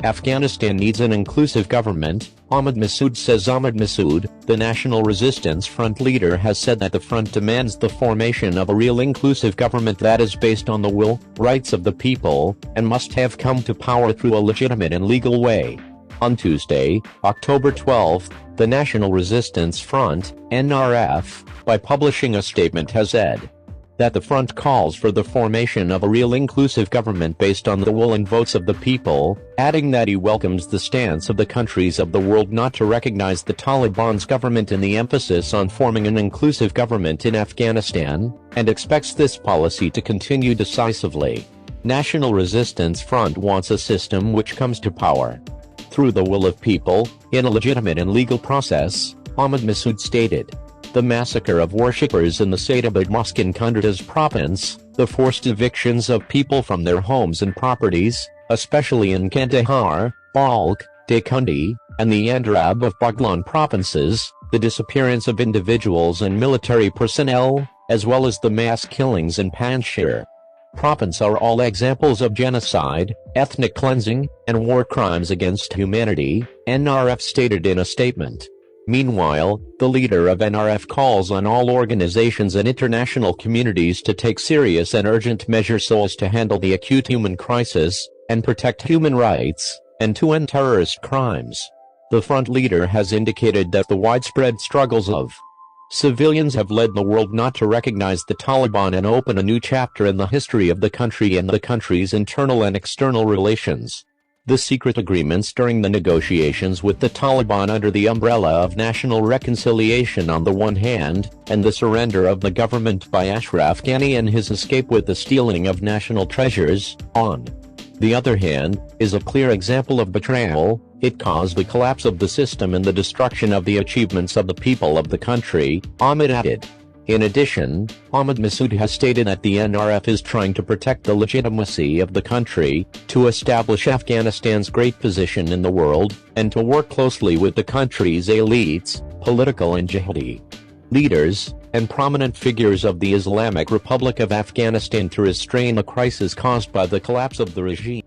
Afghanistan needs an inclusive government, Ahmad Massoud says. Ahmad Massoud, the National Resistance Front leader, has said that the front demands the formation of a real inclusive government that is based on the will, rights of the people, and must have come to power through a legitimate and legal way. On Tuesday, October 12, the National Resistance Front, NRF, by publishing a statement has said that the front calls for the formation of a real inclusive government based on the will and votes of the people, adding that he welcomes the stance of the countries of the world not to recognize the Taliban's government and the emphasis on forming an inclusive government in Afghanistan, and expects this policy to continue decisively. National Resistance Front wants a system which comes to power through the will of people, in a legitimate and legal process, Ahmad Massoud stated. The massacre of worshippers in the Saidabad Mosque in Kunduz province, the forced evictions of people from their homes and properties, especially in Kandahar, Balkh, Daikundi, and the Andrab of Baghlan provinces, the disappearance of individuals and military personnel, as well as the mass killings in Panjshir province are all examples of genocide, ethnic cleansing, and war crimes against humanity, NRF stated in a statement. Meanwhile, the leader of NRF calls on all organizations and international communities to take serious and urgent measures so as to handle the acute human crisis, and protect human rights, and to end terrorist crimes. The front leader has indicated that the widespread struggles of civilians have led the world not to recognize the Taliban and open a new chapter in the history of the country and the country's internal and external relations. The secret agreements during the negotiations with the Taliban under the umbrella of national reconciliation on the one hand, and the surrender of the government by Ashraf Ghani and his escape with the stealing of national treasures, on the other hand, is a clear example of betrayal. It caused the collapse of the system and the destruction of the achievements of the people of the country, Ahmad added. In addition, Ahmad Massoud has stated that the NRF is trying to protect the legitimacy of the country, to establish Afghanistan's great position in the world, and to work closely with the country's elites, political and jihadi leaders, and prominent figures of the Islamic Republic of Afghanistan to restrain the crisis caused by the collapse of the regime.